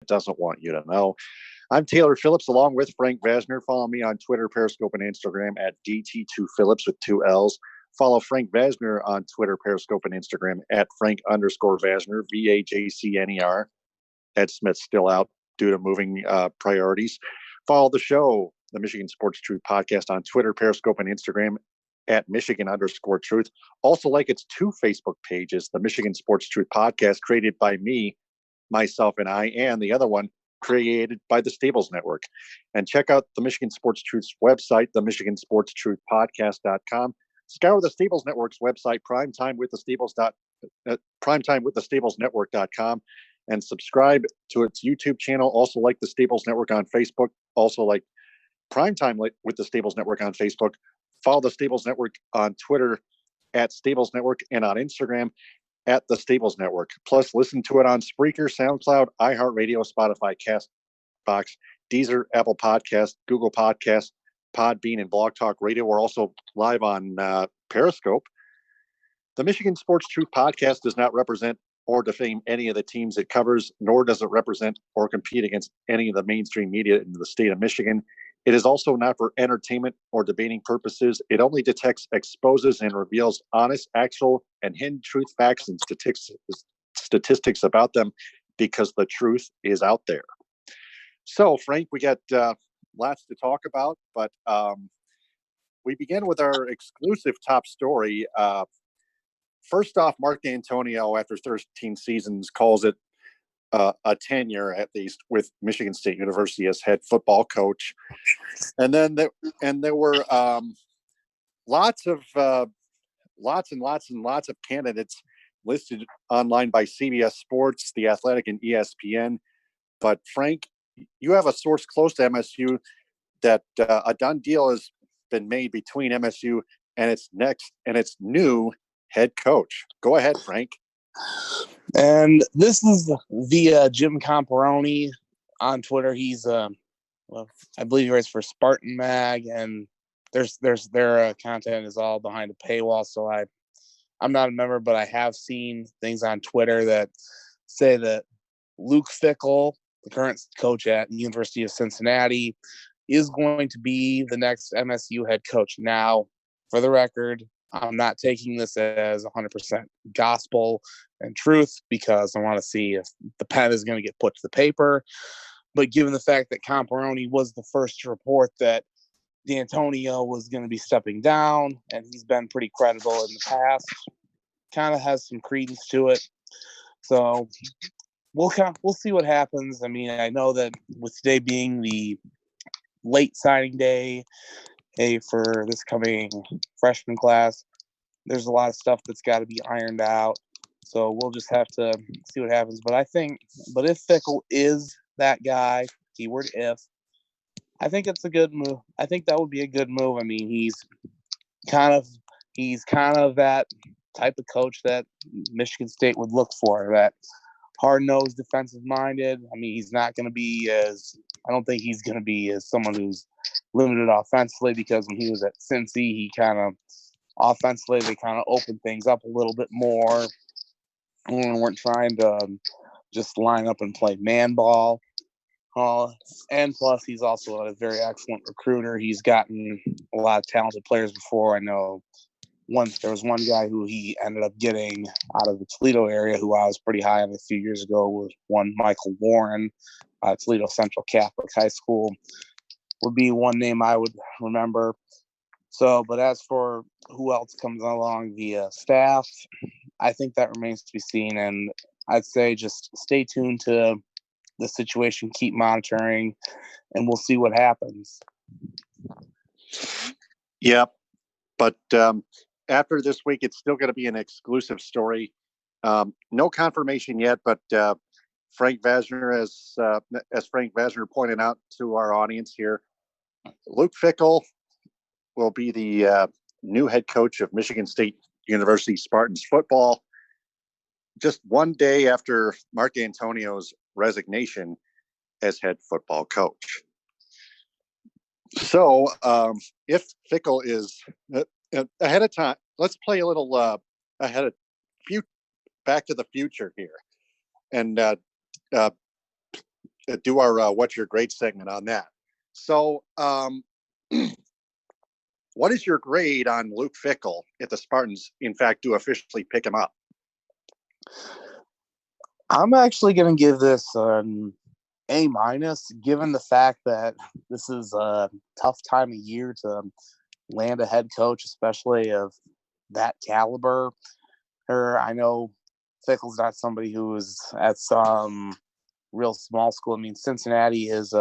doesn't want you to know. I'm Taylor Phillips along with Frank Vasner. Follow me on Twitter, Periscope, and Instagram at DT2Phillips with 2 L's. Follow Frank Vasner on Twitter, Periscope, and Instagram at Frank_Vasner, VAJCNER. Ed Smith's still out due to moving priorities. Follow the show, the Michigan Sports Truth Podcast, on Twitter, Periscope, and Instagram at Michigan_Truth. Also, like its 2 Facebook pages, the Michigan Sports Truth Podcast, created by me, myself, and I, and the other one created by the Stables Network. And check out the Michigan Sports Truth's website, the MichiganSportsTruthPodcast.com. Scour the Stables Network's website, primetimewiththestablesnetwork.com, and subscribe to its YouTube channel. Also like the Stables Network on Facebook. Also like Primetime with the Stables Network on Facebook. Follow the Stables Network on Twitter at Stables Network and on Instagram at the Stables Network. Plus, listen to it on Spreaker, SoundCloud, iHeartRadio, Spotify, CastBox, Deezer, Apple Podcast, Google Podcast, Podbean, and Blog Talk Radio. We're also live on Periscope. The Michigan Sports Truth Podcast does not represent or defame any of the teams it covers, nor does it represent or compete against any of the mainstream media in the state of Michigan. It is also not for entertainment or debating purposes. It only detects, exposes, and reveals honest, actual, and hidden truth, facts, and statistics about them, because the truth is out there. So, Frank, we got lots to talk about, but we begin with our exclusive top story. First off, Mark Dantonio, after 13 seasons, calls it a tenure, at least, with Michigan State University as head football coach. And then there were lots and lots of candidates listed online by CBS Sports, The Athletic, and ESPN. But Frank, you have a source close to MSU that a done deal has been made between MSU and its new head coach. Go ahead, Frank. And this is via Jim Comparoni on Twitter. He's I believe he writes for Spartan Mag, and their content is all behind a paywall. So I'm not a member, but I have seen things on Twitter that say that Luke Fickell, the current coach at the University of Cincinnati, is going to be the next MSU head coach. Now, for the record, I'm not taking this as 100% gospel and truth, because I want to see if the pen is going to get put to the paper. But given the fact that Comparoni was the first to report that Dantonio was going to be stepping down, and he's been pretty credible in the past, kind of has some credence to it. So we'll see what happens. I mean, I know that with today being the late signing day for this coming freshman class, there's a lot of stuff that's got to be ironed out. So we'll just have to see what happens. But if Fickell is that guy, keyword if, I think it's a good move. I think that would be a good move. I mean, he's kind of that type of coach that Michigan State would look for, that hard-nosed, defensive-minded. I mean, I don't think he's going to be as someone who's limited offensively, because when he was at Cincy, he kind of offensively, they kind of opened things up a little bit more and weren't trying to just line up and play man ball. And plus, he's also a very excellent recruiter. He's gotten a lot of talented players before. I know there was one guy who he ended up getting out of the Toledo area, who I was pretty high on a few years ago, was one Michael Warren, Toledo Central Catholic High School, would be one name I would remember. So, but as for who else comes along via staff, I think that remains to be seen. And I'd say just stay tuned to the situation, keep monitoring, and we'll see what happens. Yeah, but after this week, it's still going to be an exclusive story. No confirmation yet, but Frank Vasner, as Frank Vasner pointed out to our audience here, Luke Fickell will be the new head coach of Michigan State University Spartans football, just one day after Mark Dantonio's resignation as head football coach. So if Fickell is ahead of time, let's play a little Back to the Future here. And do our what's your grade segment on that. So, what is your grade on Luke Fickell if the Spartans, in fact, do officially pick him up? I'm actually going to give this an A minus, given the fact that this is a tough time of year to land a head coach, especially of that caliber. I know Fickell's not somebody who is at some real small school. I mean, Cincinnati has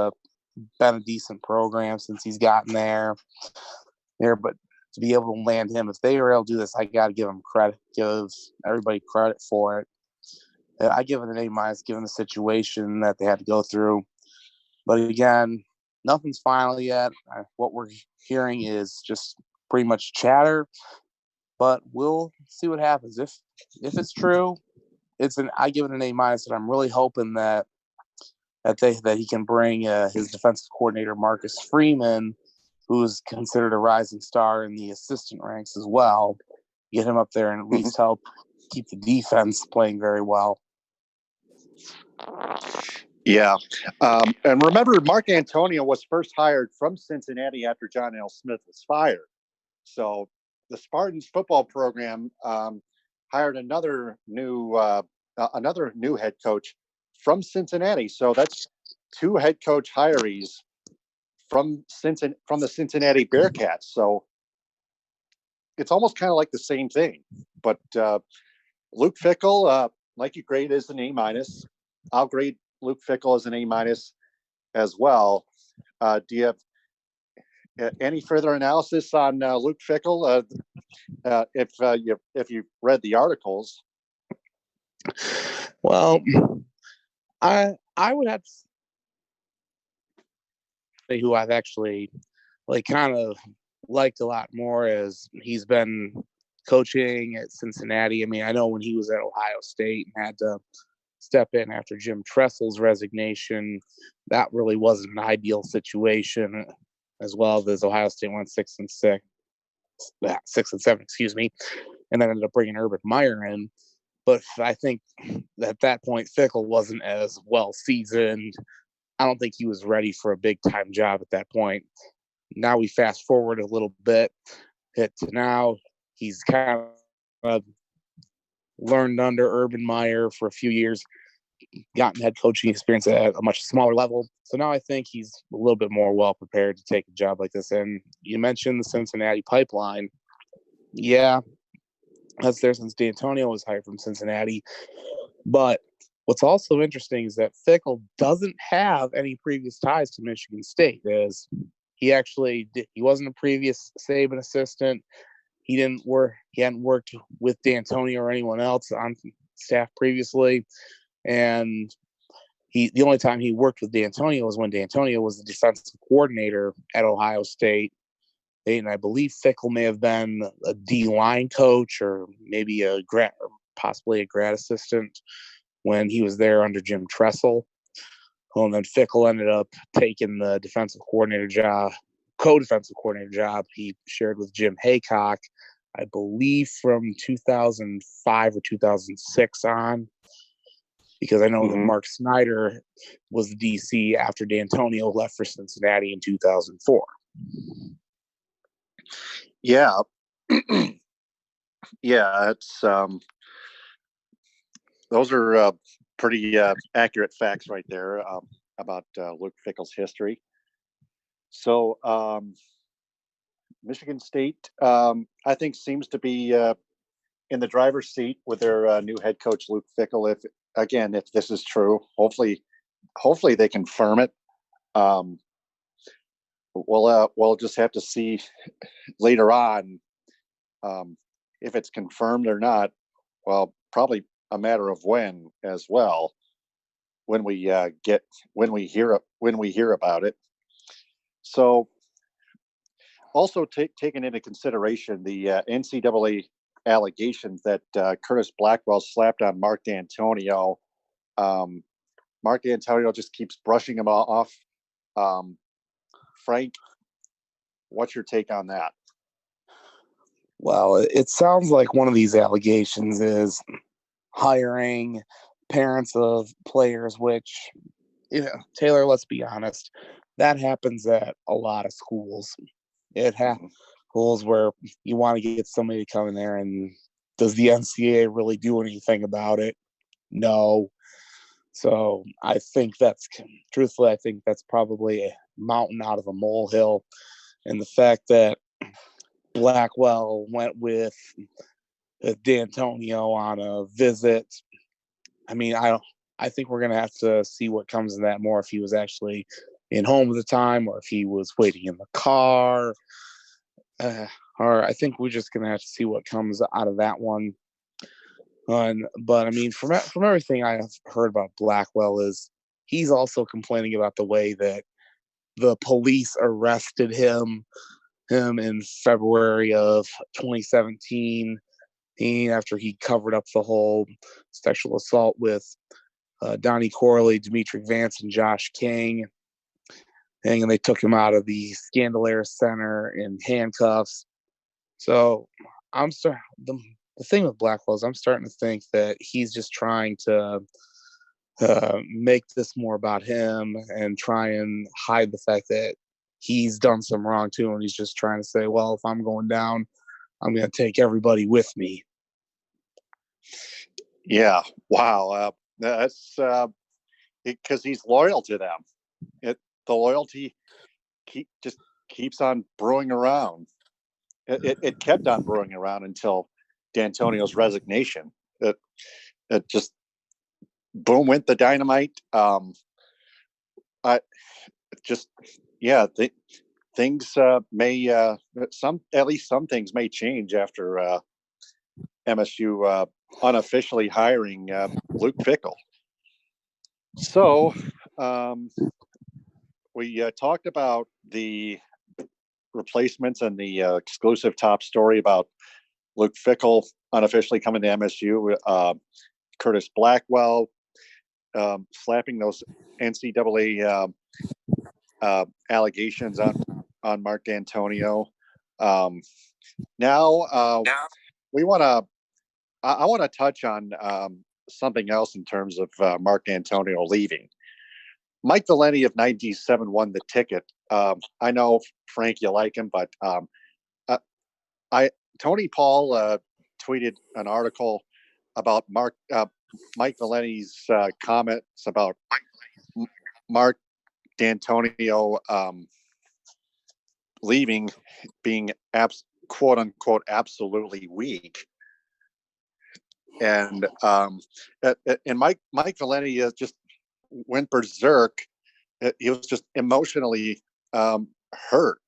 been a decent program since he's gotten there, but to be able to land him, if they were able to do this, I got to give them credit, give everybody credit for it. I give it an A minus, given the situation that they had to go through. But again, nothing's final yet. What we're hearing is just pretty much chatter. But we'll see what happens. If it's true, I give it an A minus, and I'm really hoping that he can bring his defensive coordinator Marcus Freeman, who's considered a rising star in the assistant ranks as well, get him up there and at least help keep the defense playing very well. Yeah. And remember, Mark Antonio was first hired from Cincinnati after John L. Smith was fired. So the Spartans football program hired another new head coach from Cincinnati. So that's two head coach hirees from the Cincinnati Bearcats. So it's almost kind of like the same thing. But Luke Fickell, like you grade as an A minus. I'll grade Luke Fickell as an A minus as well. Do you have any further analysis on Luke Fickell? If you've read the articles. Well, I would have to say who I've actually kind of liked a lot more as he's been coaching at Cincinnati. I mean, I know when he was at Ohio State and had to step in after Jim Tressel's resignation, that really wasn't an ideal situation, as well as Ohio State went 6-7, excuse me, and then ended up bringing Urban Meyer in. But I think at that point, Fickell wasn't as well seasoned. I don't think he was ready for a big time job at that point. Now we fast forward a little bit to now. He's kind of learned under Urban Meyer for a few years, gotten head coaching experience at a much smaller level. So now I think he's a little bit more well prepared to take a job like this. And you mentioned the Cincinnati pipeline. Yeah, that's there since D'Antonio was hired from Cincinnati. But what's also interesting is that Fickell doesn't have any previous ties to Michigan State. He wasn't a previous Saban assistant. He hadn't worked with D'Antonio or anyone else on staff previously. And the only time he worked with D'Antonio was when D'Antonio was the defensive coordinator at Ohio State. And I believe Fickell may have been a D-line coach or maybe possibly a grad assistant when he was there under Jim Tressel. Well, and then Fickell ended up taking the co-defensive coordinator job he shared with Jim Haycock, I believe from 2005 or 2006 on. Because I know that Mark Snyder was the DC after D'Antonio left for Cincinnati in 2004. Yeah. Yeah, it's those are pretty accurate facts right there about Luke Fickell's history. So Michigan State, I think, seems to be in the driver's seat with their new head coach, Luke Fickell. If this is true, hopefully they confirm it. We'll just have to see later on if it's confirmed or not. Well, probably a matter of when as well. When we hear about it. So, also taking into consideration the NCAA allegations that Curtis Blackwell slapped on Mark D'Antonio. Mark D'Antonio just keeps brushing him off. Frank, what's your take on that? Well, it sounds like one of these allegations is hiring parents of players, which Taylor, let's be honest, that happens at a lot of schools. It happens schools where you want to get somebody to come in there, and does the NCAA really do anything about it? No. So I think truthfully, I think that's probably a mountain out of a molehill. And the fact that Blackwell went with D'Antonio on a visit, I mean, I think we're going to have to see what comes in that more, if he was actually in home at the time or if he was waiting in the car. Or I think we're just going to have to see what comes out of that one. But I mean, from everything I have heard about Blackwell, is he's also complaining about the way that the police arrested him in February of 2017, after he covered up the whole sexual assault with Donnie Corley, Dimitri Vance, and Josh King. And they took him out of the Scandalaire Center in handcuffs. So the thing with Blackwell is I'm starting to think that he's just trying to make this more about him and try and hide the fact that he's done some wrong too. And he's just trying to say, well, if I'm going down, I'm going to take everybody with me. Yeah. Wow. That's because he's loyal to them. The loyalty just keeps on brewing around. It kept on brewing around until D'Antonio's resignation. It just boom went the dynamite. Things may at least some things may change after MSU unofficially hiring Luke Fickell. So we talked about the replacements and the exclusive top story about Luke Fickell unofficially coming to MSU. Curtis Blackwell slapping those NCAA allegations on Mark D'Antonio. Now we want to. I want to touch on something else in terms of Mark D'Antonio leaving. Mike Valenti of 97 won the ticket. I know, Frank, you like him, but Tony Paul tweeted an article about Mike Valenti's comments about Mark D'Antonio leaving, being quote unquote absolutely weak. And Mike Valenti just went berserk. He was just emotionally hurt.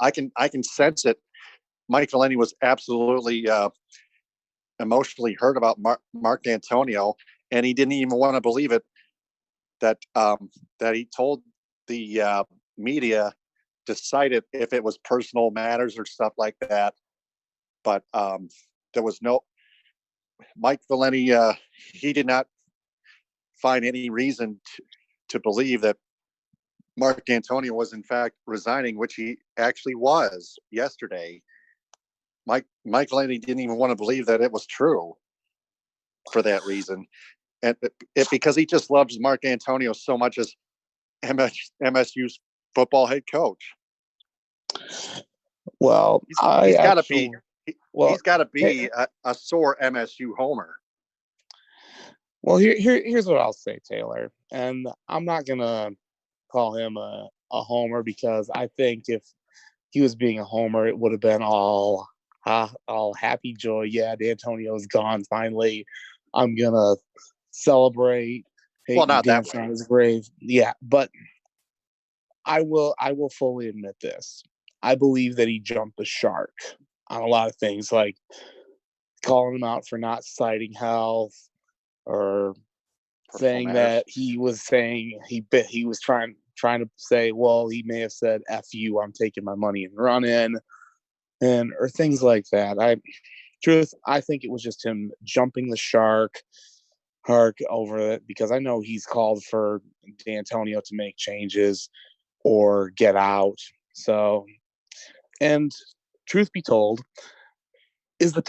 I can sense it. Mike Valenti was absolutely emotionally hurt about Mark D'Antonio, and he didn't even want to believe it that he told the media, decided if it was personal matters or stuff like that. But there was no Mike Valenti. He did not find any reason to believe that Mark D'Antonio was in fact resigning, which he actually was yesterday. Mike Valenti didn't even want to believe that it was true for that reason. And because he just loves Mark D'Antonio so much as MSU's football head coach. Well, he's got to be a sore MSU homer. Well, here's what I'll say, Taylor, and I'm not gonna call him a homer, because I think if he was being a homer, it would have been all happy joy. Yeah, D'Antonio's gone finally. I'm gonna celebrate. Well, not that way. On his grave. Yeah, but I will fully admit this. I believe that he jumped the shark on a lot of things, like calling him out for not citing health, or saying that he was saying he was trying to say, well, he may have said "F you, I'm taking my money and running," or things like that. I think it was just him jumping the shark over it, because I know he's called for D'Antonio to make changes or get out. So, and truth be told, is there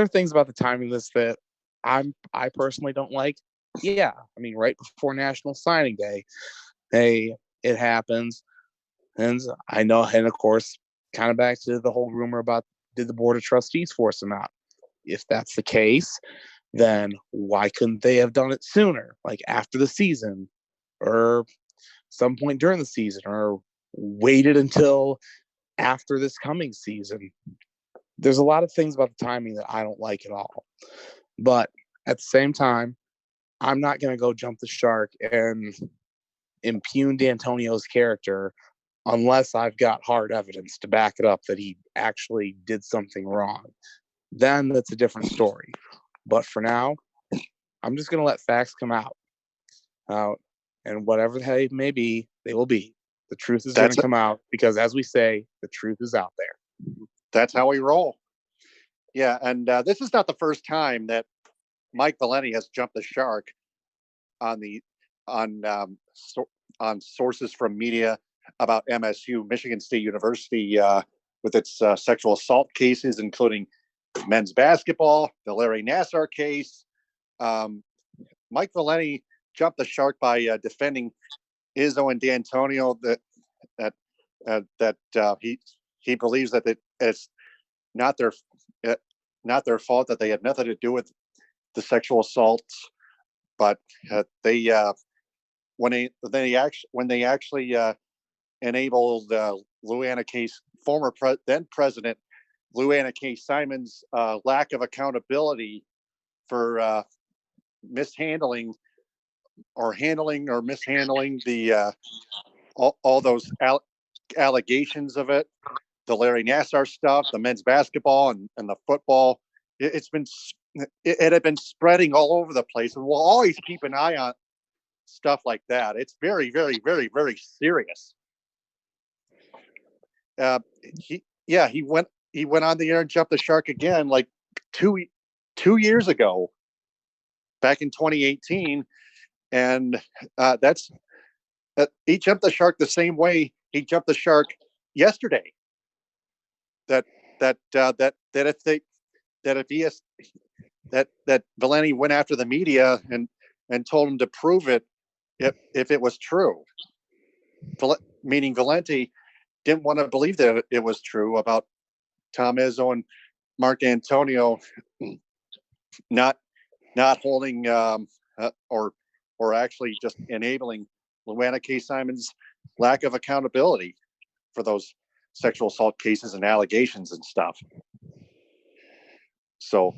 things about the timing of this that I personally don't like? Yeah, I mean, right before National Signing Day, hey, it happens. And I know, and of course, kind of back to the whole rumor about did the Board of Trustees force him out? If that's the case, then why couldn't they have done it sooner, like after the season or some point during the season, or waited until after this coming season? There's a lot of things about the timing that I don't like at all. But at the same time, I'm not going to go jump the shark and impugn D'Antonio's character unless I've got hard evidence to back it up that he actually did something wrong. Then that's a different story. But for now, I'm just going to let facts come out. And whatever they may be, they will be. The truth is going to come out because, as we say, the truth is out there. That's how we roll. Yeah, and this is not the first time that Mike Valenti has jumped the shark on sources from media about MSU, Michigan State University, with its sexual assault cases, including men's basketball, the Larry Nassar case. Mike Valenti jumped the shark by defending Izzo and D'Antonio that he believes that it's not their fault, that they had nothing to do with the sexual assaults, but when they actually enabled Lou Anna Case, then President Lou Anna Case Simon's lack of accountability for mishandling or mishandling the all those allegations of it, the Larry Nassar stuff, the men's basketball and the football. It had been spreading all over the place, and we'll always keep an eye on stuff like that. It's very, very, very, very serious. He went on the air and jumped the shark again, like two years ago, back in 2018, and he jumped the shark the same way he jumped the shark yesterday. That Valenti went after the media and told him to prove it if it was true. Meaning Valenti didn't want to believe that it was true about Tom Izzo and Mark D'Antonio not holding or actually just enabling Lou Anna Case Simon's lack of accountability for those sexual assault cases and allegations and stuff. So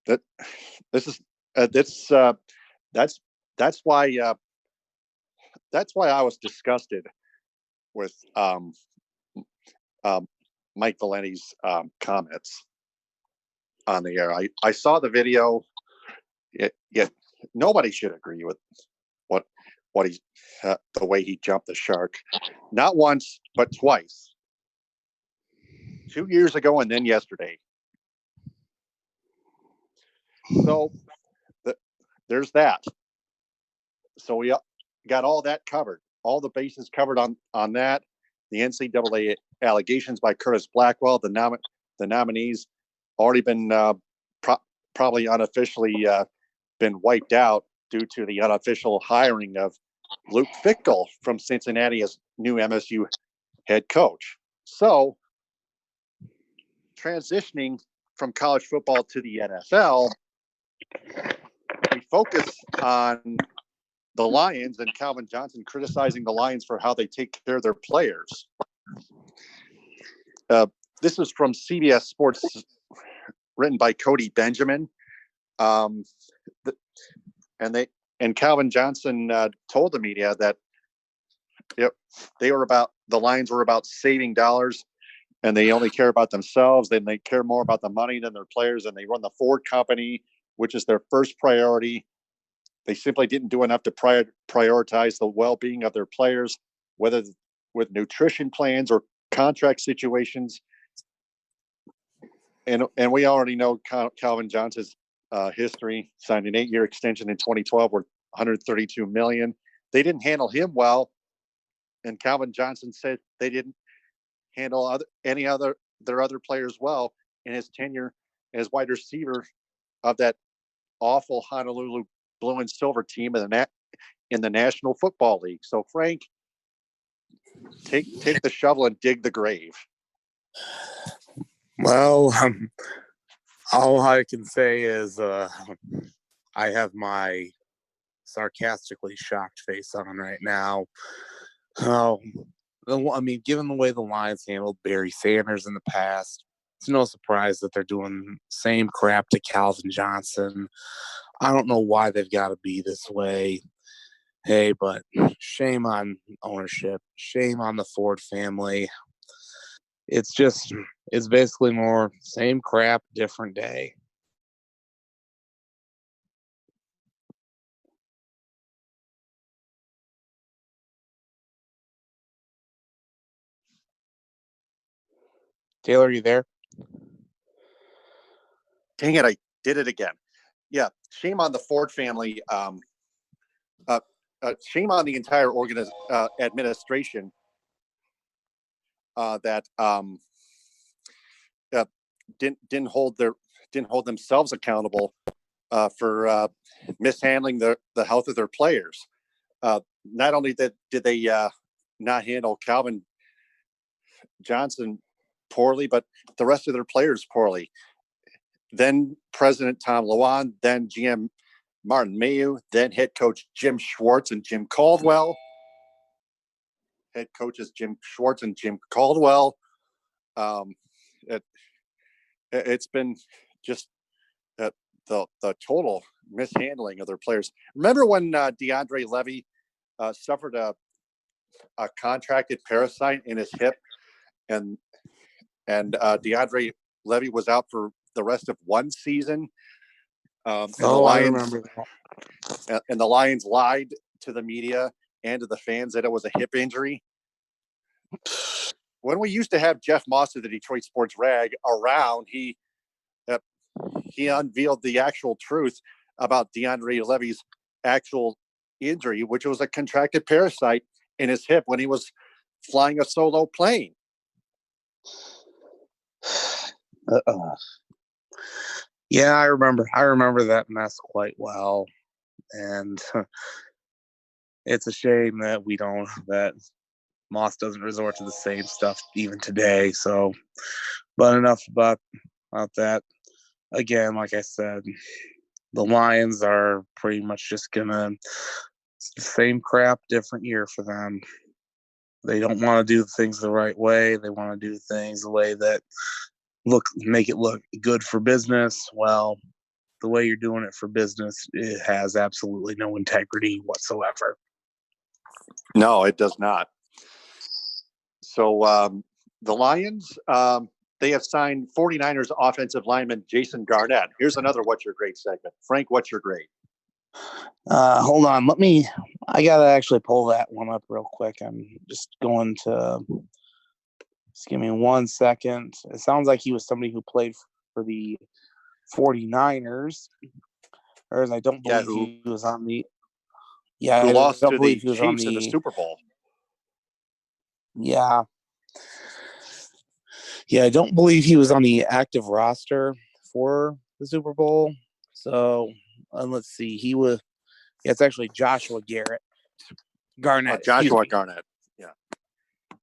that's why I was disgusted with Mike Valenti's comments on the air. I saw the video. Yet nobody should agree with what he the way he jumped the shark, not once but twice. 2 years ago and then yesterday. So there's that. So we got all that covered, all the bases covered on that. The NCAA allegations by Curtis Blackwell, the nominees already been probably unofficially been wiped out due to the unofficial hiring of Luke Fickell from Cincinnati as new MSU head coach. So transitioning from college football to the NFL, we focus on the Lions and Calvin Johnson criticizing the Lions for how they take care of their players. This is from CBS Sports, written by Cody Benjamin. And Calvin Johnson told the media that the Lions were about saving dollars, and they only care about themselves. Then they care more about the money than their players, and they run the Ford company, which is their first priority. They simply didn't do enough to prioritize the well-being of their players, whether with nutrition plans or contract situations. And we already know Calvin Johnson's history. Signed an 8-year extension in 2012 worth $132 million. They didn't handle him well, and Calvin Johnson said they didn't handle their other players well in his tenure as wide receiver of that awful Honolulu blue and silver team in the National Football League. So, Frank, take the shovel and dig the grave. Well, all I can say is I have my sarcastically shocked face on right now. Oh, I mean, given the way the Lions handled Barry Sanders in the past, it's no surprise that they're doing same crap to Calvin Johnson. I don't know why they've got to be this way. Hey, but shame on ownership. Shame on the Ford family. It's basically more same crap, different day. Taylor, are you there? Dang it, I did it again. Yeah, shame on the Ford family. Shame on the entire administration that didn't hold themselves accountable for mishandling the health of their players. Not only did they not handle Calvin Johnson poorly, but the rest of their players poorly. Then President Tom Luan, then GM Martin Mayhew, then head coach Jim Schwartz and Jim Caldwell. Head coaches Jim Schwartz and Jim Caldwell. It's been just the total mishandling of their players. Remember when DeAndre Levy suffered a contracted parasite in his hip, and DeAndre Levy was out for the rest of one season. And the Lions, I remember that. And the Lions lied to the media and to the fans that it was a hip injury. When we used to have Jeff Moss of the Detroit Sports Rag around, he unveiled the actual truth about DeAndre Levy's actual injury, which was a contracted parasite in his hip when he was flying a solo plane. Yeah, I remember that mess quite well, and it's a shame that Moss doesn't resort to the same stuff even today. So, but enough about that. Again, like I said, the Lions are pretty much just gonna same crap, different year for them. They don't want to do things the right way. They want to do things the way that make it look good for business. Well, the way you're doing it for business, it has absolutely no integrity whatsoever. No, it does not. So the Lions, they have signed 49ers offensive lineman Jason Garnett. Here's another What's Your Grade segment. Frank, what's your grade? Hold on. I got to actually pull that one up real quick. I'm just going to, just give me 1 second. It sounds like he was somebody who played for the 49ers. Whereas I don't believe he was on the, who lost to the Chiefs in the Super Bowl. Yeah. Yeah, I don't believe he was on the active roster for the Super Bowl. So let's see. It's actually Joshua Garnett. Joshua Garnett. Yeah.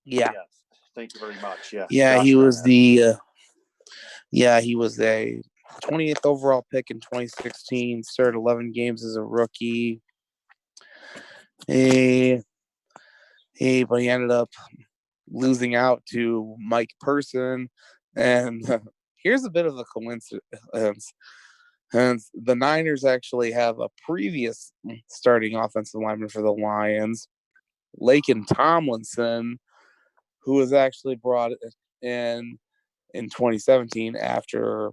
Yeah. Yes. Thank you very much. Yeah. Yeah, Josh he was Garnett. he was a 28th overall pick in 2016. Started 11 games as a rookie. But he ended up losing out to Mike Person. And here's a bit of a coincidence. And the Niners actually have a previous starting offensive lineman for the Lions, Laken Tomlinson, who was actually brought in 2017 after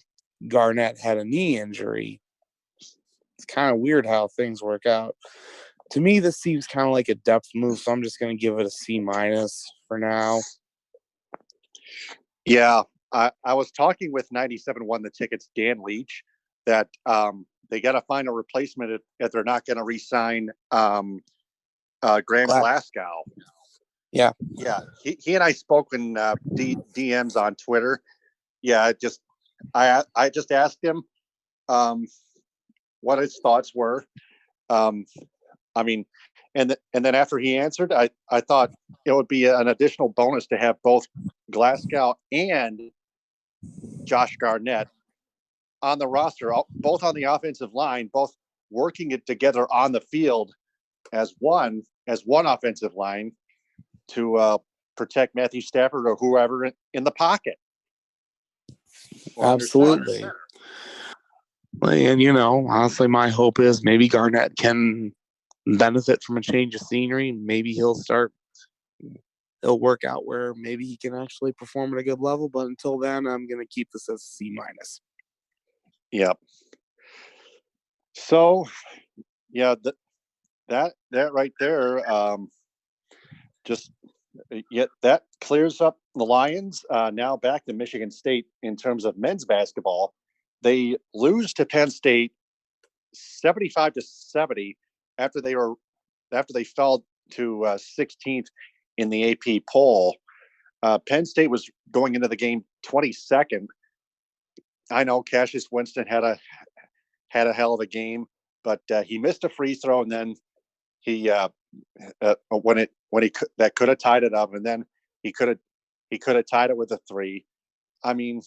Garnett had a knee injury. It's kind of weird how things work out. To me, this seems kind of like a depth move, so I'm just going to give it a C- for now. Yeah, I was talking with 97.1 The Tickets, Dan Leach, that they got to find a replacement if they're not going to re-sign Graham Glasgow. Yeah. He and I spoke in DMs on Twitter. Yeah, I just asked him what his thoughts were, I mean, and then after he answered, I thought it would be an additional bonus to have both Glasgow and Josh Garnett on the roster, both on the offensive line, both working it together on the field as one offensive line to protect Matthew Stafford or whoever in the pocket. Absolutely. And, honestly, my hope is maybe Garnett can benefit from a change of scenery. Maybe he'll work out where maybe he can actually perform at a good level. But until then, I'm going to keep this as C-. Yep. So, yeah, that right there, that clears up the Lions. Now back to Michigan State in terms of men's basketball. They lose to Penn State 75-70 after they fell to 16th in the AP poll. Penn State was going into the game 22nd. I know Cassius Winston had a hell of a game, but he missed a free throw, and then he that could have tied it up, and then he could have tied it with a three. I mean,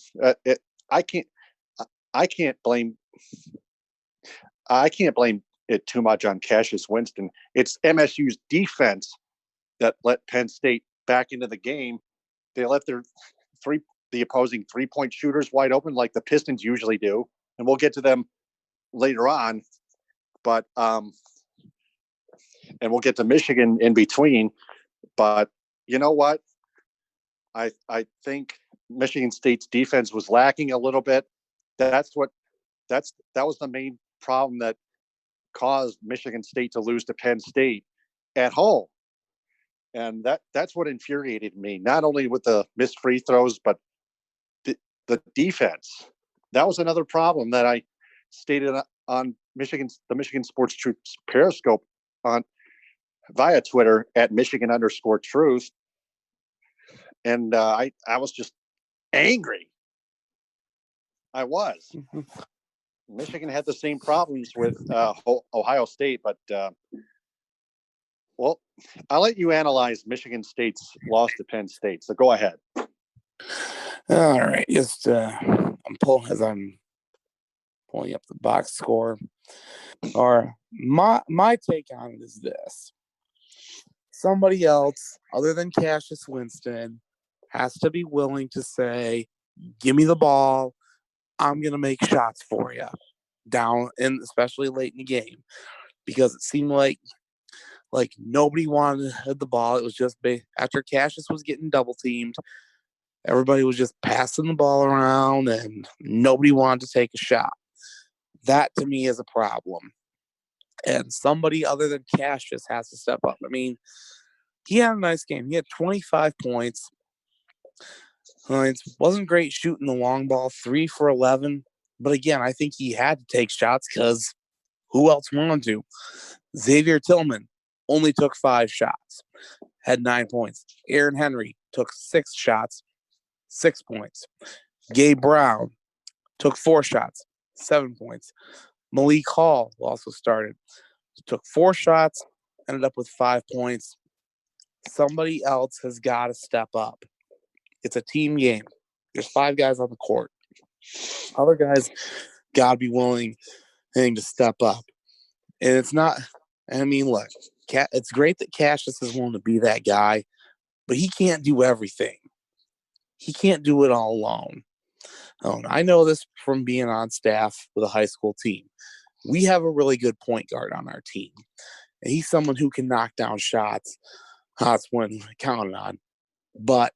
I can't blame it too much on Cassius Winston. It's MSU's defense that let Penn State back into the game. They left the opposing 3-point shooters wide open like the Pistons usually do, and we'll get to them later on. But and we'll get to Michigan in between. But you know what? I think Michigan State's defense was lacking a little bit. That was the main problem that caused Michigan State to lose to Penn State at home. And that's what infuriated me, not only with the missed free throws, but the defense. That was another problem that I stated on the Michigan Sports Truth Periscope via Twitter at Michigan_truth. And I was just angry. I was. Michigan had the same problems with Ohio State, but well, I'll let you analyze Michigan State's loss to Penn State. So go ahead. All right, just I'm pulling up the box score. Or my take on it is this: somebody else other than Cassius Winston has to be willing to say, "Give me the ball. I'm gonna make shots for you." Down, and especially late in the game, because it seemed like nobody wanted the ball. It was just after Cassius was getting double teamed, everybody was just passing the ball around, and nobody wanted to take a shot. That to me is a problem, and somebody other than Cassius has to step up. I mean, he had a nice game. He had 25 points. It wasn't great shooting the long ball, 3 for 11. But again, I think he had to take shots because who else wanted to? Xavier Tillman only took 5 shots, had 9 points. Aaron Henry took 6 shots, 6 points. Gabe Brown took 4 shots, 7 points. Malik Hall, who also started, took 4 shots, ended up with 5 points. Somebody else has got to step up. It's a team game. There's 5 guys on the court. Other guys got to be willing to step up. And it's not, I mean, look, it's great that Cassius is willing to be that guy, but he can't do everything. He can't do it all alone. I know this from being on staff with a high school team. We have a really good point guard on our team. And he's someone who can knock down shots. That's when counted on. But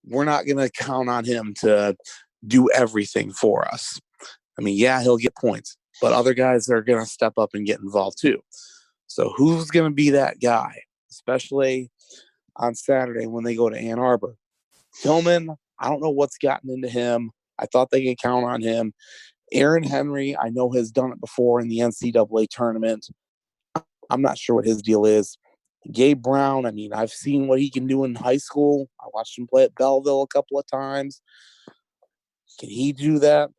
we're not going to count on him to do everything for us. I mean, yeah, he'll get points, but other guys are going to step up and get involved too. So who's going to be that guy, especially on Saturday when they go to Ann Arbor? Tillman, I don't know what's gotten into him. I thought they could count on him. Aaron Henry, I know, has done it before in the NCAA tournament. I'm not sure what his deal is. Gabe Brown, I mean, I've seen what he can do in high school. I watched him play at Belleville a couple of times. Can he do that?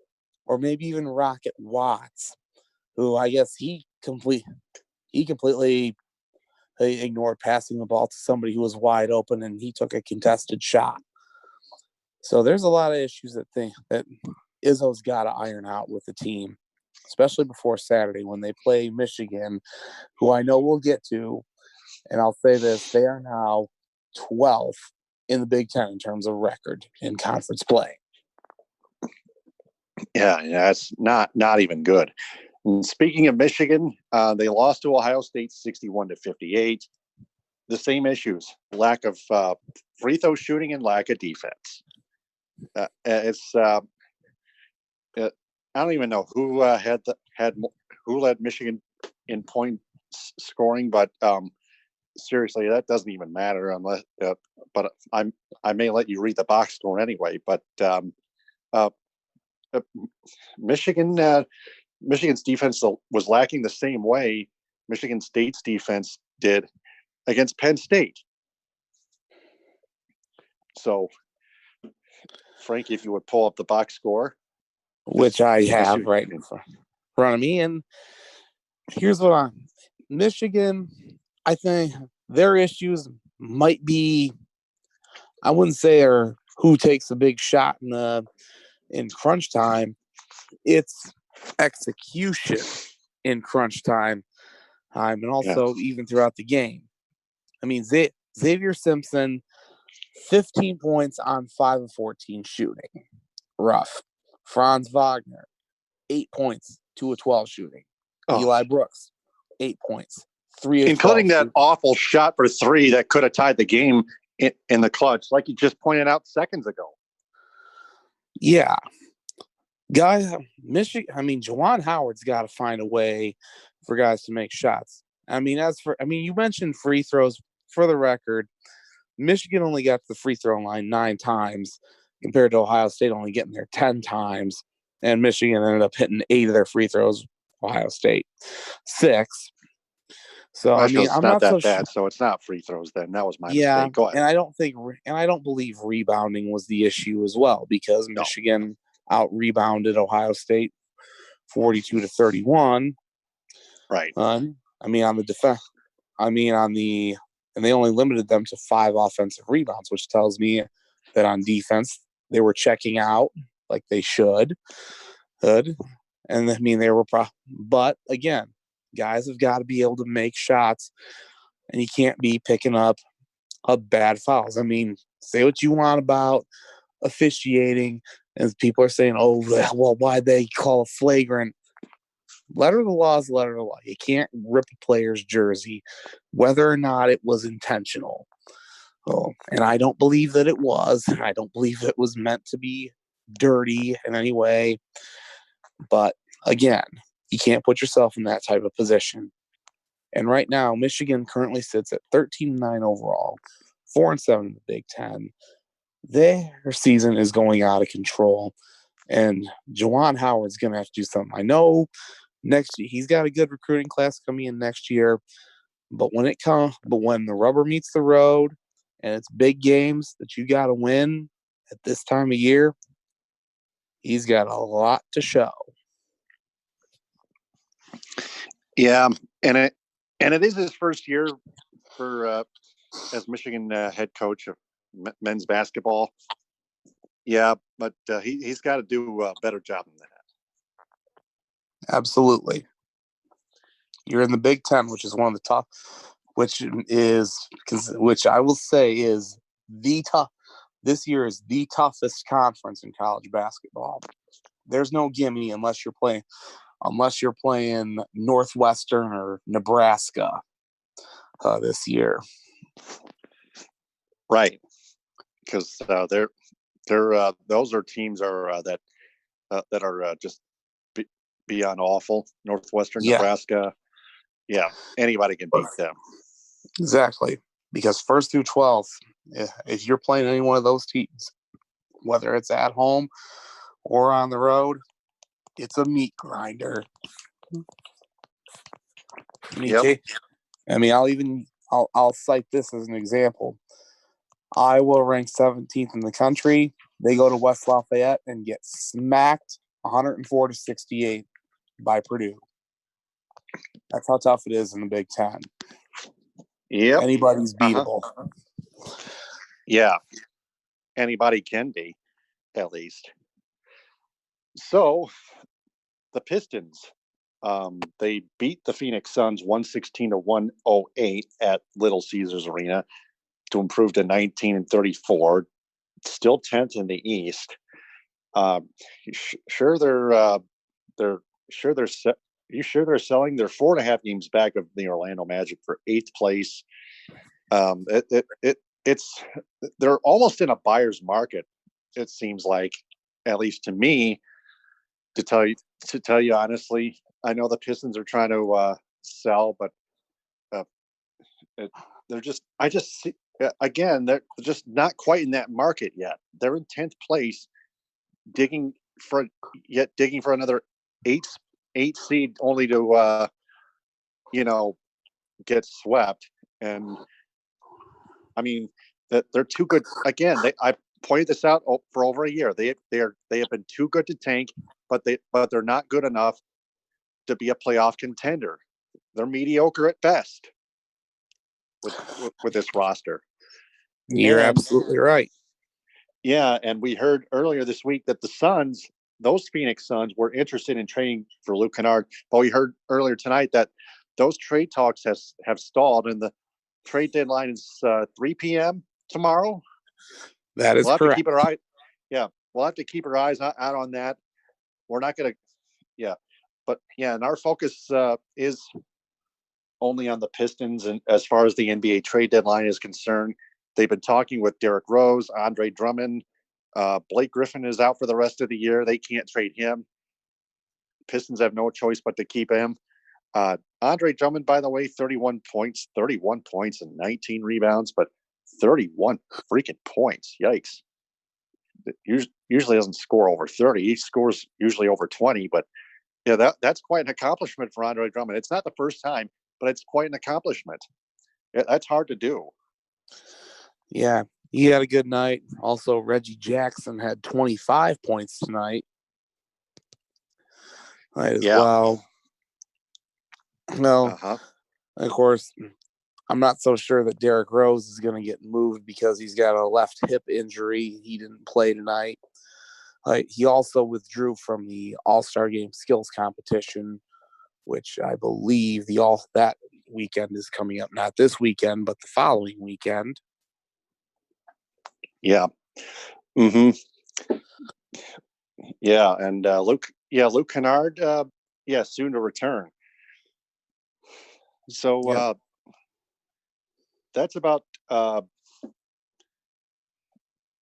Or maybe even Rocket Watts, who I guess he he completely ignored passing the ball to somebody who was wide open, and he took a contested shot. So there's a lot of issues that Izzo's got to iron out with the team, especially before Saturday when they play Michigan, who I know we'll get to. And I'll say this, they are now 12th in the Big Ten in terms of record in conference play. Yeah, it's not even good. And speaking of Michigan, they lost to Ohio State 61-58. The same issues: lack of free throw shooting and lack of defense. I don't even know who who led Michigan in point scoring, but seriously, that doesn't even matter unless. But I may let you read the box score anyway. But Michigan's defense was lacking the same way Michigan State's defense did against Penn State. So, Frankie, if you would pull up the box score, which I have right in front of me, and here's what Michigan. I think their issues might be, I wouldn't say are who takes a big shot in crunch time. It's execution in crunch time, and also even throughout the game. I mean, Xavier Simpson, 15 points on 5 of 14 shooting. Rough. Franz Wagner, 8 points, 2 of 12 shooting. Eli Brooks, 8 points, 3 of 12 including that shooting. Awful shot for 3 that could have tied the game in the clutch, like you just pointed out seconds ago. Yeah. Guys, Michigan, Juwan Howard's got to find a way for guys to make shots. You mentioned free throws. For the record, Michigan only got to the free throw line 9 times compared to Ohio State only getting there 10 times. And Michigan ended up hitting 8 of their free throws, Ohio State 6. So, it's I'm not that so bad. So it's not free throws then. That was my mistake. Go ahead. And I don't believe rebounding was the issue as well, because Michigan out-rebounded Ohio State 42-31. Right. On the defense. And they only limited them to 5 offensive rebounds, which tells me that on defense, they were checking out like they should. And they were but again, guys have got to be able to make shots, and you can't be picking up bad fouls. Say what you want about officiating, and people are saying, oh, well, why'd they call a flagrant? Letter of the law is letter of the law. You can't rip a player's jersey, whether or not it was intentional. And I don't believe that it was. I don't believe it was meant to be dirty in any way. But again, you can't put yourself in that type of position. And right now, Michigan currently sits at 13-9 overall, 4-7 in the Big Ten. Their season is going out of control, and Juwan Howard's going to have to do something. I know next year he's got a good recruiting class coming in next year, but when the rubber meets the road and it's big games that you got to win at this time of year, he's got a lot to show. Yeah, and it is his first year for as Michigan head coach of men's basketball. Yeah, but he's got to do a better job than that. Absolutely. You're in the Big Ten, which is one of the top, which I will say is the tough. This year is the toughest conference in college basketball. There's no gimme unless you're playing Northwestern or Nebraska this year. Right, because they're those are teams that are just beyond awful. Northwestern, Nebraska. Yeah, anybody can beat them. Exactly, because 1st through 12th, if you're playing any one of those teams, whether it's at home or on the road, it's a meat grinder. Yep. I'll cite this as an example. Iowa ranked 17th in the country. They go to West Lafayette and get smacked 104-68 by Purdue. That's how tough it is in the Big Ten. Yep. Anybody's beatable. Yeah. Anybody can be, at least. So the Pistons, they beat the Phoenix Suns 116 to 108 at Little Caesars Arena to improve to 19-34, still 10th in the East. Sure they're sure they're you sure they're selling? They're 4.5 games back of the Orlando Magic for 8th place. It's they're almost in a buyer's market. It seems like, at least to me, to tell you honestly. I know the Pistons are trying to sell, but uh, they're just I just see, again they're just not quite in that market yet. They're in 10th place, digging for another eight eight seed, only to you know get swept. And I mean that they're too good. Again, I pointed this out for over a year. They have been too good to tank, but they're not good enough to be a playoff contender. They're mediocre at best with this roster. You're absolutely right. Yeah, and we heard earlier this week that the Suns, those Phoenix Suns, were interested in trading for Luke Kennard. But we heard earlier tonight that those trade talks have stalled, and the trade deadline is 3 p.m. tomorrow. That is we'll have correct. To keep our eye. Yeah, we'll have to keep our eyes out on that. We're not going to. Yeah, but yeah, and our focus is only on the Pistons, and as far as the NBA trade deadline is concerned. They've been talking with Derrick Rose, Andre Drummond. Blake Griffin is out for the rest of the year. They can't trade him. Pistons have no choice but to keep him. Andre Drummond, by the way, 31 points and 19 rebounds, but 31 freaking points. Yikes. Usually doesn't score over 30. He scores usually over 20, but yeah, that's quite an accomplishment for Andre Drummond. It's not the first time, but it's quite an accomplishment. That's hard to do. Yeah, he had a good night. Also, Reggie Jackson had 25 points tonight. As well. No, of course, I'm not so sure that Derrick Rose is going to get moved because he's got a left hip injury. He didn't play tonight. He also withdrew from the All-Star Game skills competition, which I believe that weekend is coming up. Not this weekend, but the following weekend. Yeah. Mm-hmm. Yeah, and Luke Kennard, soon to return. So that's about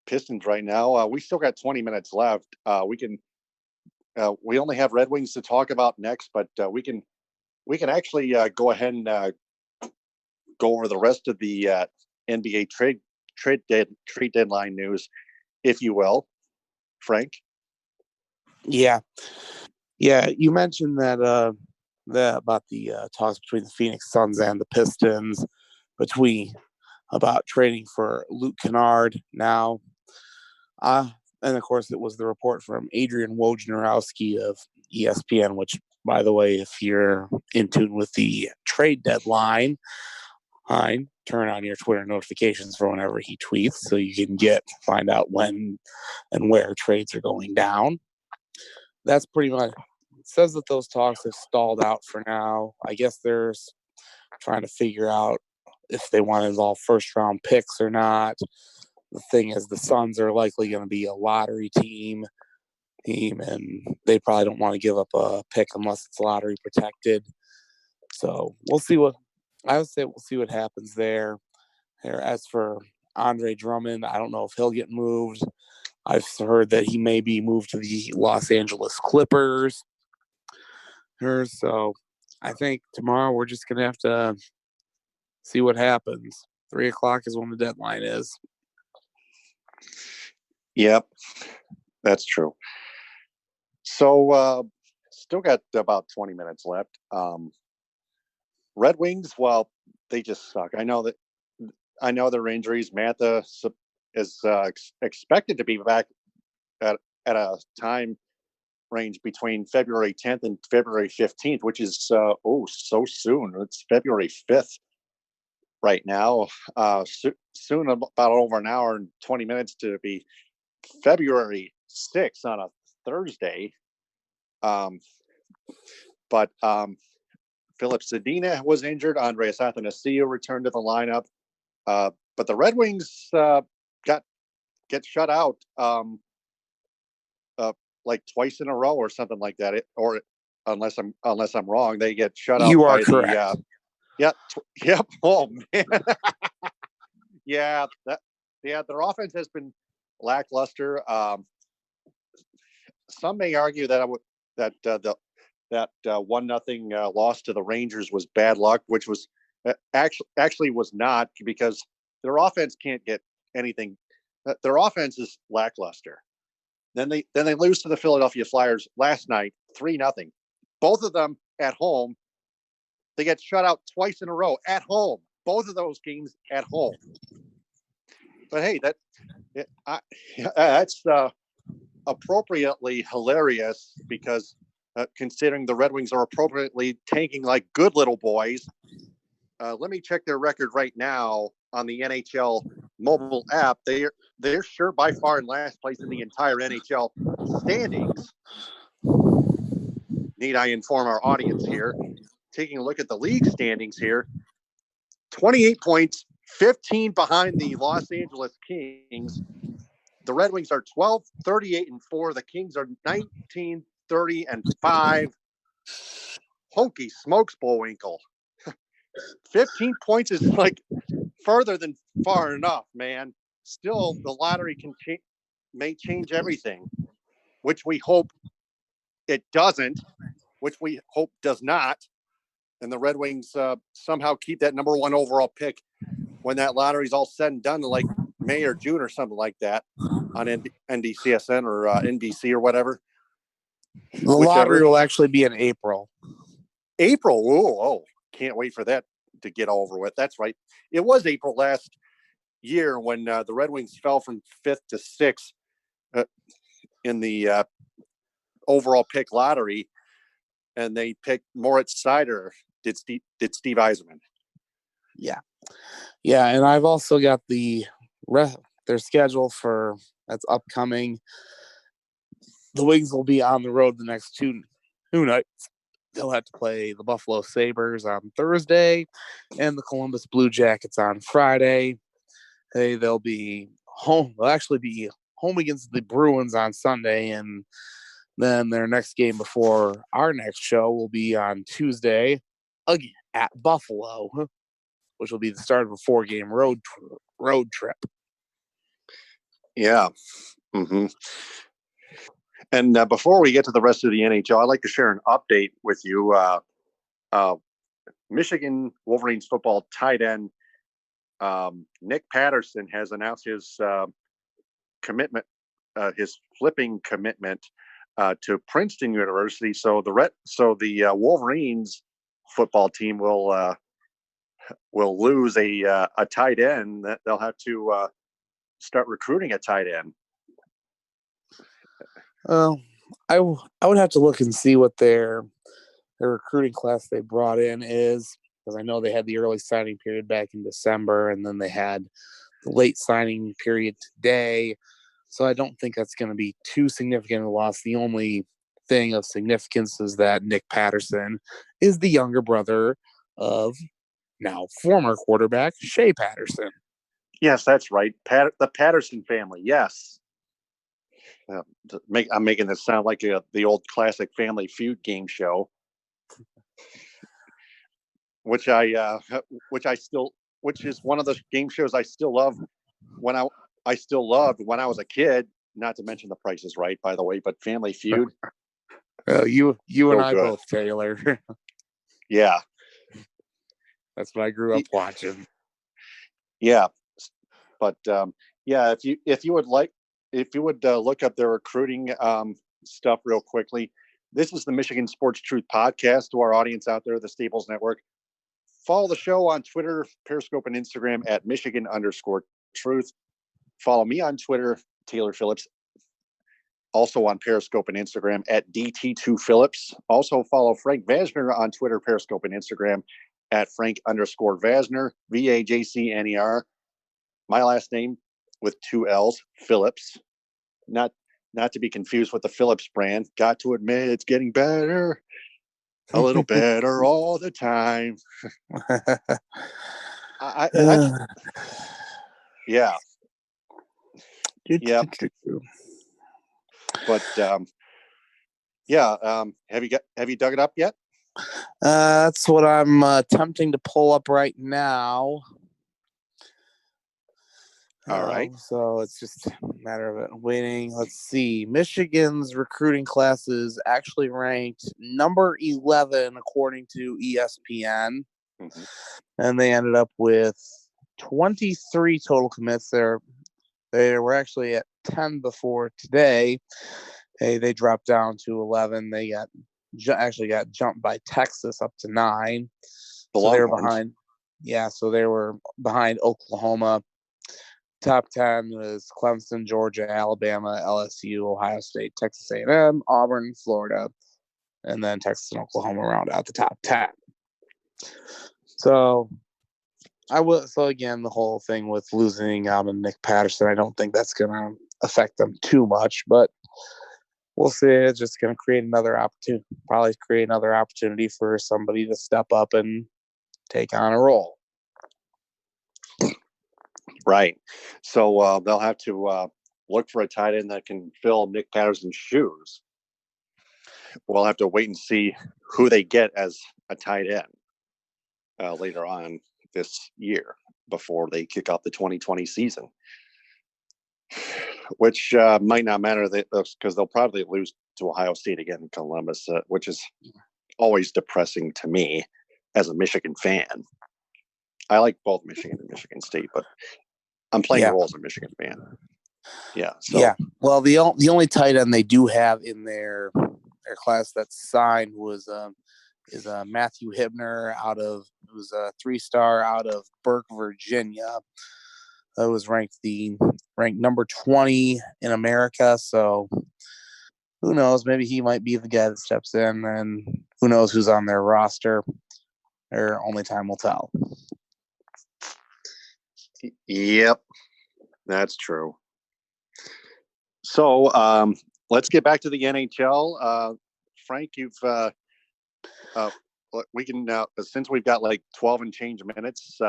Pistons right now. We still got 20 minutes left. We only have Red Wings to talk about next, but we can actually go ahead and go over the rest of the NBA trade deadline news, if you will, Frank. Yeah. You mentioned that about the talks between the Phoenix Suns and the Pistons about trading for Luke Kennard now. And of course, it was the report from Adrian Wojnarowski of ESPN, which, by the way, if you're in tune with the trade deadline, turn on your Twitter notifications for whenever he tweets so you can find out when and where trades are going down. That's pretty much it. Says that those talks have stalled out for now. I guess they're trying to figure out if they want to involve first round picks or not. The thing is, the Suns are likely going to be a lottery team, and they probably don't want to give up a pick unless it's lottery protected. So we'll see what happens there. As for Andre Drummond, I don't know if he'll get moved. I've heard that he may be moved to the Los Angeles Clippers. So I think tomorrow we're just going to have to see what happens. 3:00 is when the deadline is. Yep, that's true. So still got about 20 minutes left. Red Wings, well, they just suck. I know their injuries. Mantha is expected to be back at a time range between February 10th and February 15th, which is so soon. It's February 5th right now. Soon, about over an hour and 20 minutes to be February 6th on a Thursday. But Philip Zadina was injured. Andres Athanasiou returned to the lineup. But the Red Wings get shut out like twice in a row or something like that. Unless I'm wrong, they get shut out. You are correct. Yep. Oh man. Their offense has been lackluster. Some may argue that that 1-0 loss to the Rangers was bad luck, which was actually was not, because their offense can't get anything. Their offense is lackluster. Then they lose to the Philadelphia Flyers last night, 3-0. Both of them at home. They get shut out twice in a row at home. Both of those games at home. But hey, that's appropriately hilarious, because considering the Red Wings are appropriately tanking like good little boys. Let me check their record right now on the NHL mobile app. They're sure by far in last place in the entire NHL standings. Need I inform our audience here? Taking a look at the league standings here, 28 points, 15 behind the Los Angeles Kings. The Red Wings are 12, 38-4. The Kings are 19, 30-5. Hokey smokes, Bullwinkle. 15 points is like further than far enough, man. Still, the lottery may change everything, which we hope it doesn't, which we hope does not. And the Red Wings somehow keep that number 1 overall pick when that lottery's all said and done, like May or June or something like that, on NBCSN or NBC or whatever. The lottery will actually be in April. April. Oh, can't wait for that to get over with. That's right. It was April last year when the Red Wings fell from 5th to 6th in the overall pick lottery, and they picked Moritz Seider. Did Steve Yzerman? Yeah, and I've also got their schedule for that's upcoming. The Wings will be on the road the next two nights. They'll have to play the Buffalo Sabres on Thursday and the Columbus Blue Jackets on Friday. They'll be home. They'll actually be home against the Bruins on Sunday, and then their next game before our next show will be on Tuesday again at Buffalo, which will be the start of a 4-game road trip. Yeah. Mm-hmm. And before we get to the rest of the NHL, I'd like to share an update with you. Michigan Wolverines football tight end Nick Patterson has announced his commitment, his flipping commitment to Princeton University. So the Wolverines football team will lose a tight end. That they'll have to start recruiting a tight end. I would have to look and see what their recruiting class they brought in is, because I know they had the early signing period back in December, and then they had the late signing period today. So I don't think that's going to be too significant a loss. The only thing of significance is that Nick Patterson is the younger brother of now former quarterback Shea Patterson. Yes, that's right. The Patterson family. Yes. I'm making this sound like the old classic Family Feud game show, which is one of the game shows I still love. I still loved when I was a kid. Not to mention The Price is Right, by the way, but Family Feud. You so and I good. both, Taylor. Yeah, that's what I grew up watching. Yeah, but yeah, if you would look up their recruiting stuff real quickly. This is the Michigan Sports Truth Podcast. To our audience out there, the Staples Network. Follow the show on Twitter, Periscope, and Instagram at Michigan_Truth. Follow me on Twitter, Taylor Phillips. Also on Periscope and Instagram at DT2Phillips. Also follow Frank Vasner on Twitter, Periscope, and Instagram at Frank_Vasner, VAJCNER. My last name with 2 L's, Phillips. Not to be confused with the Phillips brand. Got to admit, it's getting better. A little better all the time. Yeah. Yeah. But have you dug it up yet? That's what I'm attempting to pull up right now. All right. So it's just a matter of it waiting. Let's see. Michigan's recruiting class is actually ranked number 11 according to ESPN. Mm-hmm. And they ended up with 23 total commits. They were actually at 10 before today. They dropped down to 11. They got jumped by Texas up to 9. So they were behind. Yeah, so they were behind Oklahoma. Top 10 was Clemson, Georgia, Alabama, LSU, Ohio State, Texas A&M, Auburn, Florida, and then Texas and Oklahoma round out the top 10. So again, the whole thing with losing Nick Patterson, I don't think that's going to affect them too much, but we'll see. It's just going to create another opportunity for somebody to step up and take on a role. Right. So they'll have to look for a tight end that can fill Nick Patterson's shoes. We'll have to wait and see who they get as a tight end later on this year before they kick off the 2020 season, which might not matter because they'll probably lose to Ohio State again in Columbus, which is always depressing to me as a Michigan fan. I like both Michigan and Michigan State, but I'm playing the role as a Michigan fan. Yeah. So. Yeah. Well, the only tight end they do have in their class that's signed is Matthew Hibner who's a 3-star out of Burke, Virginia. It was ranked number 20 in America. So who knows? Maybe he might be the guy that steps in, and who knows who's on their roster. Only time will tell. Yep, that's true. So let's get back to the NHL. Frank, you've we can now, since we've got like 12 and change minutes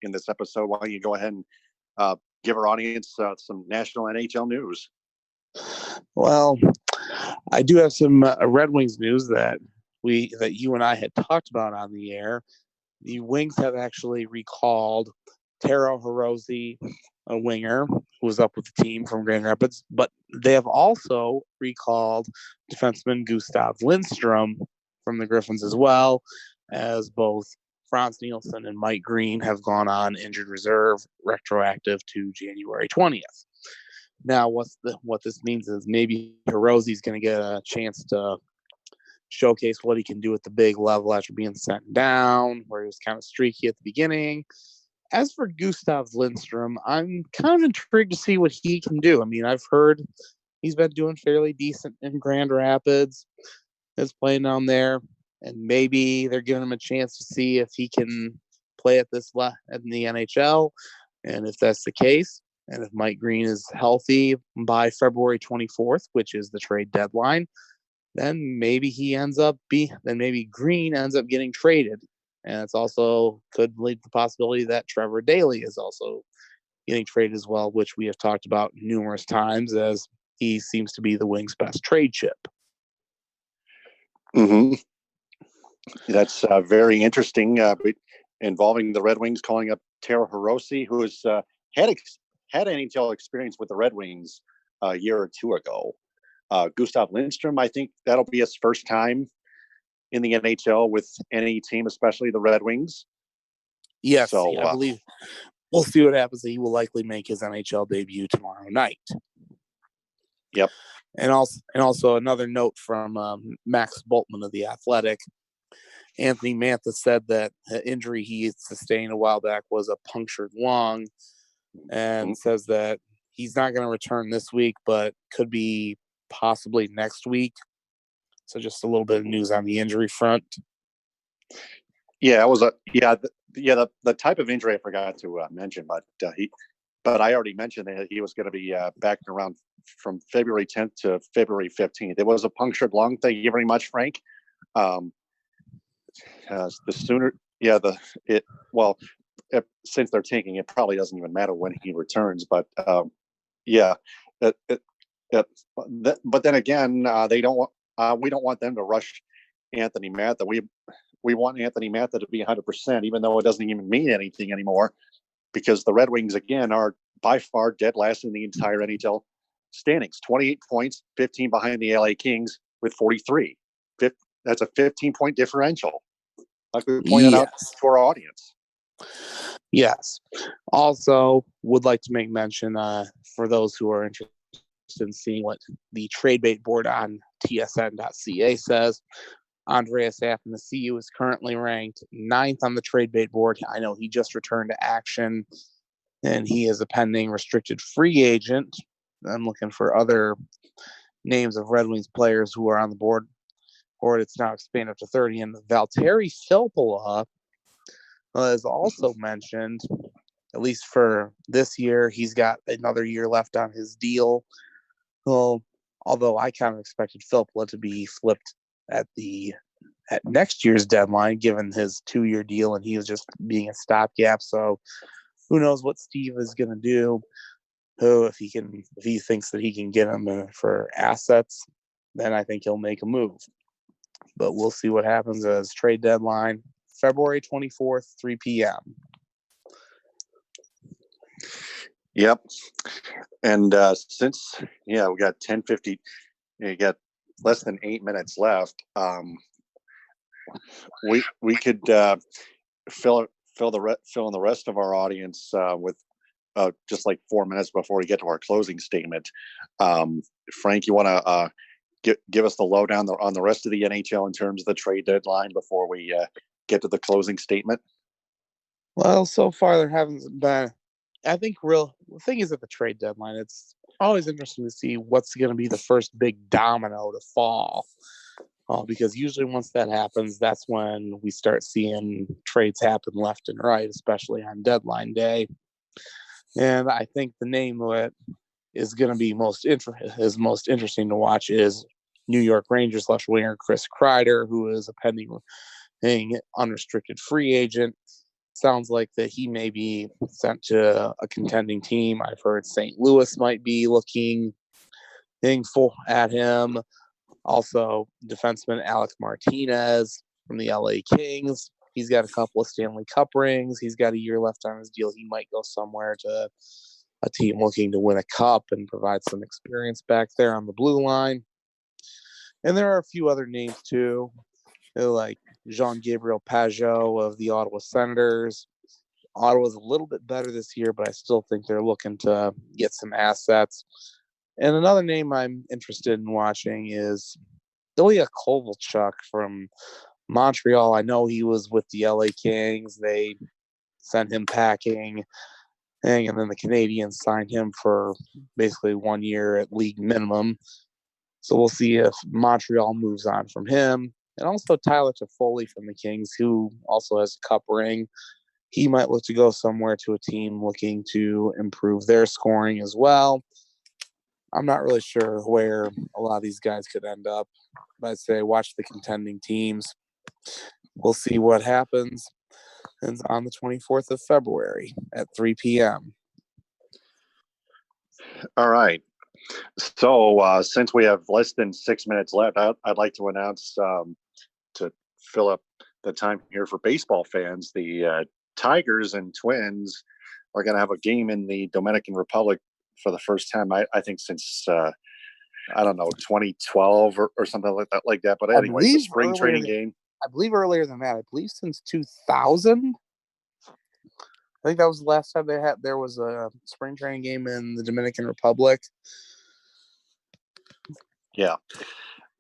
in this episode, why don't you go ahead and give our audience some national NHL news? Well, I do have some Red Wings news that you and I had talked about on the air. The Wings have actually recalled Taro Hirose, a winger who was up with the team from Grand Rapids, but they have also recalled defenseman Gustav Lindstrom from the Griffins, as well as both Frans Nielsen and Mike Green have gone on injured reserve, retroactive to January 20th. Now, what this means is maybe Hirose's going to get a chance to showcase what he can do at the big level after being sent down, where he was kind of streaky at the beginning. As for Gustav Lindstrom, I'm kind of intrigued to see what he can do. I mean, I've heard he's been doing fairly decent in Grand Rapids. Is playing down there, and maybe they're giving him a chance to see if he can play at this level in the NHL. And if that's the case, and if Mike Green is healthy by February 24th, which is the trade deadline, then maybe Green ends up getting traded. And it's also could lead to the possibility that Trevor Daley is also getting traded as well, which we have talked about numerous times, as he seems to be the Wings' best trade chip. Mm-hmm. That's very interesting, involving the Red Wings calling up Taro Hirose, who has had NHL experience with the Red Wings a year or two ago. Gustav Lindstrom, I think that'll be his first time in the NHL with any team, especially the Red Wings. Yes, so, I believe we'll see what happens. He will likely make his NHL debut tomorrow night. Yep. And also another note from Max Bultman of The Athletic. Anthony Mantha said that the injury he sustained a while back was a punctured lung, and says that he's not going to return this week, but could be possibly next week. So just a little bit of news on the injury front. Yeah, it was the type of injury I forgot to mention, but I already mentioned that he was going to be back around from February 10th to February 15th. It was a punctured lung. Thank you very much, Frank. The sooner, since they're tanking, it probably doesn't even matter when he returns. But but then again, they don't want. We don't want them to rush Anthony Mantha. We want Anthony Mantha to be 100%, even though it doesn't even mean anything anymore, because the Red Wings again are by far dead last in the entire NHL standings. 28 points, 15 behind the LA Kings with 43. That's a 15-point differential. I could point it out to our audience. Yes. Also, would like to make mention for those who are interested in seeing what the trade bait board on tsn.ca says. Andreas Athanasiou is currently ranked 9th on the trade bait board. I know he just returned to action, and he is a pending restricted free agent. I'm looking for other names of Red Wings players who are on the board, or it's now expanded up to 30. And Valtteri Filppula is also mentioned, at least for this year. He's got another year left on his deal. Well, although I kind of expected Filppula to be flipped at next year's deadline, given his 2-year deal, and he was just being a stopgap. So who knows what Steve is going to do? If he thinks that he can get him for assets, then I think he'll make a move. But we'll see what happens as trade deadline, February 24th, 3 p.m. Yep. And since we got 10:50, you got less than 8 minutes left. We could fill in the rest of our audience with just like 4 minutes before we get to our closing statement. Frank, you want to give us the lowdown on the rest of the NHL in terms of the trade deadline before we get to the closing statement? Well, so far there haven't been. I think the thing is at the trade deadline, it's always interesting to see what's going to be the first big domino to fall. Because usually once that happens, that's when we start seeing trades happen left and right, especially on deadline day. And I think the name of it is going to be most interesting to watch is New York Rangers left winger Chris Kreider, who is a pending unrestricted free agent. Sounds like that he may be sent to a contending team. I've heard St. Louis might be looking at him. Also, defenseman Alex Martinez from the LA Kings. He's got a couple of Stanley Cup rings. He's got a year left on his deal. He might go somewhere to a team looking to win a cup and provide some experience back there on the blue line. And there are a few other names too, like Jean-Gabriel Pageau of the Ottawa Senators. Ottawa's a little bit better this year, but I still think they're looking to get some assets. And another name I'm interested in watching is Ilya Kovalchuk from Montreal. I know he was with the LA Kings. They sent him packing, and then the Canadians signed him for basically 1 year at league minimum. So we'll see if Montreal moves on from him. And also Tyler Toffoli from the Kings, who also has a cup ring. He might look to go somewhere to a team looking to improve their scoring as well. I'm not really sure where a lot of these guys could end up. But I'd say watch the contending teams. We'll see what happens. And on the 24th of February at 3 p.m. All right. So since we have less than 6 minutes left, I'd like to announce to fill up the time here for baseball fans, the Tigers and Twins are going to have a game in the Dominican Republic for the first time, I think, since 2012 or something like that. But anyway, it's a spring training game. I believe earlier than that. I believe since 2000. I think that was the last time there was a spring training game in the Dominican Republic. Yeah.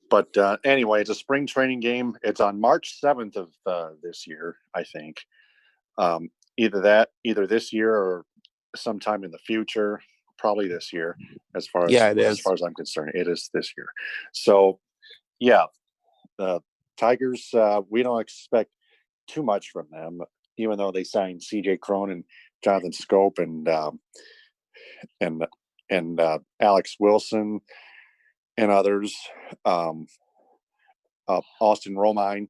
But anyway, it's a spring training game. It's on March 7th of this year, I think. Either this year or sometime in the future. probably this year, as far Yeah, it as is. far as I'm concerned. It is this year. So yeah, the Tigers, we don't expect too much from them, even though they signed CJ Cron and Jonathan Scope and Alex Wilson and others, Austin Romine.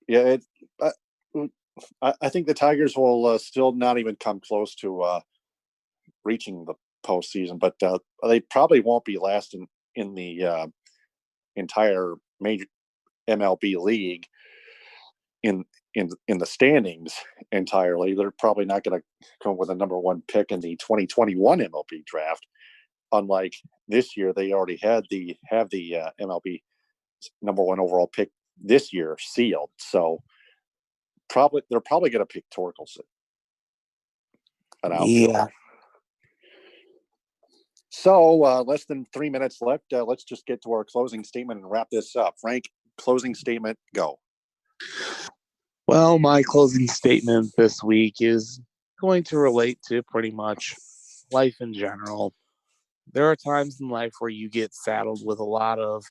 Yeah, I think the Tigers will still not even come close to reaching the postseason, but they probably won't be last in the entire major MLB league in the standings entirely. They're probably not going to come with a number one pick in the 2021 MLB draft. Unlike this year, they already have the MLB number one overall pick this year sealed. So they're probably going to pick Torkelson, an outfielder. Yeah. So less than 3 minutes left. Let's just get to our closing statement and wrap this up. Frank, closing statement, go. Well, my closing statement this week is going to relate to pretty much life in general. There are times in life where you get saddled with a lot of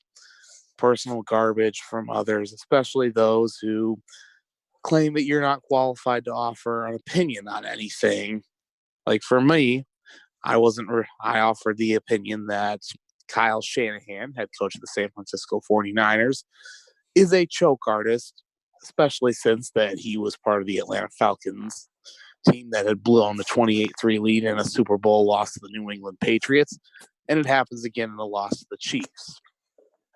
personal garbage from others, especially those who claim that you're not qualified to offer an opinion on anything. Like for me, I offered the opinion that Kyle Shanahan, head coach of the San Francisco 49ers, is a choke artist, especially since that he was part of the Atlanta Falcons team that had blown a 28-3 lead in a Super Bowl loss to the New England Patriots, and it happens again in a loss to the Chiefs.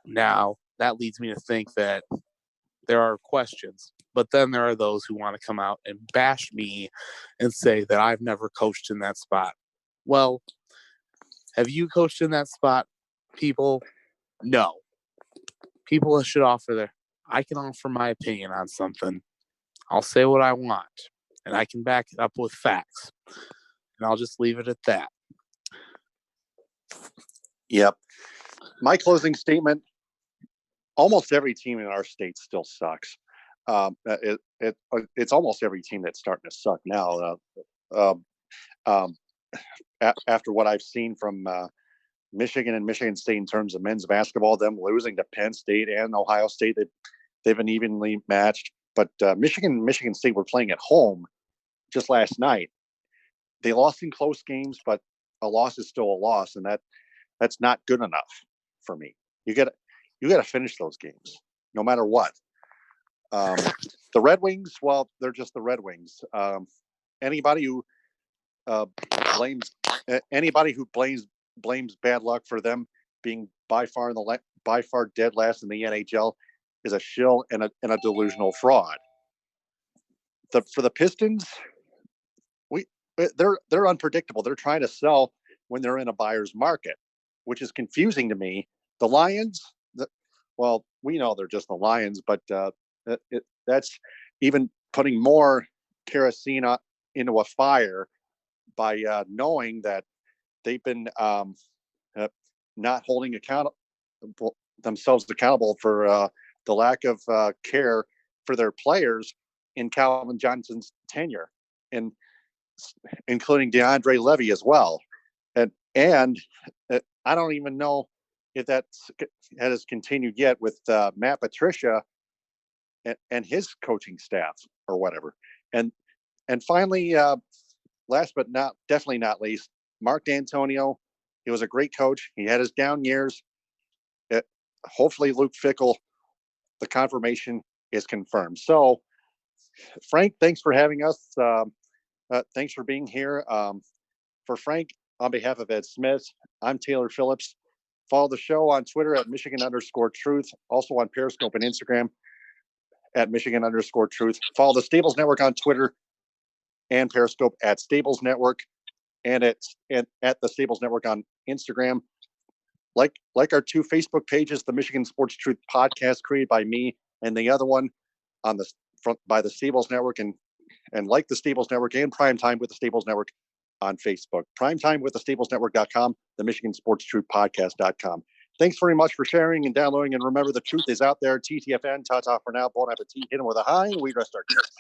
Now, that leads me to think that there are questions, but then there are those who want to come out and bash me and say that I've never coached in that spot. Well, have you coached in that spot, people? No. People should I can offer my opinion on something. I'll say what I want, and I can back it up with facts. And I'll just leave it at that. Yep. My closing statement, almost every team in our state still sucks. It's almost every team that's starting to suck now. After what I've seen from Michigan and Michigan State in terms of men's basketball, them losing to Penn State and Ohio State, they've been evenly matched. But Michigan and Michigan State were playing at home just last night. They lost in close games, but a loss is still a loss, and that's not good enough for me. You got to finish those games, no matter what. The Red Wings, well, they're just the Red Wings. Anybody who blames bad luck for them being by far dead last in the NHL is a shill and a delusional fraud. For the Pistons, they're unpredictable. They're trying to sell when they're in a buyer's market, which is confusing to me. The Lions, well, we know they're just the Lions, but that's even putting more kerosene into a fire by knowing that they've been not holding themselves accountable for the lack of care for their players in Calvin Johnson's tenure, and including DeAndre Levy as well. And I don't even know if that has continued yet with Matt Patricia and his coaching staff or whatever. And finally, last but definitely not least, Mark D'Antonio. He was a great coach. He had his down years. Hopefully, Luke Fickell, the confirmation is confirmed. So, Frank, thanks for having us. Thanks for being here. For Frank, on behalf of Ed Smith, I'm Taylor Phillips. Follow the show on Twitter at Michigan_Truth. Also on Periscope and Instagram at Michigan_Truth. Follow the Stables Network on Twitter and Periscope at Stables Network and at the Stables Network on Instagram. Like our two Facebook pages, the Michigan Sports Truth podcast created by me, and the other one on the front by the Stables Network, and like the Stables Network and Primetime with the Stables Network on Facebook. Primetime with the StablesNetwork.com, the Michigan Sports Truth Podcast.com. Thanks very much for sharing and downloading. And remember, the truth is out there. TTFN, ta-ta for now. Bon appetit. Hit them with a high. We rest our case.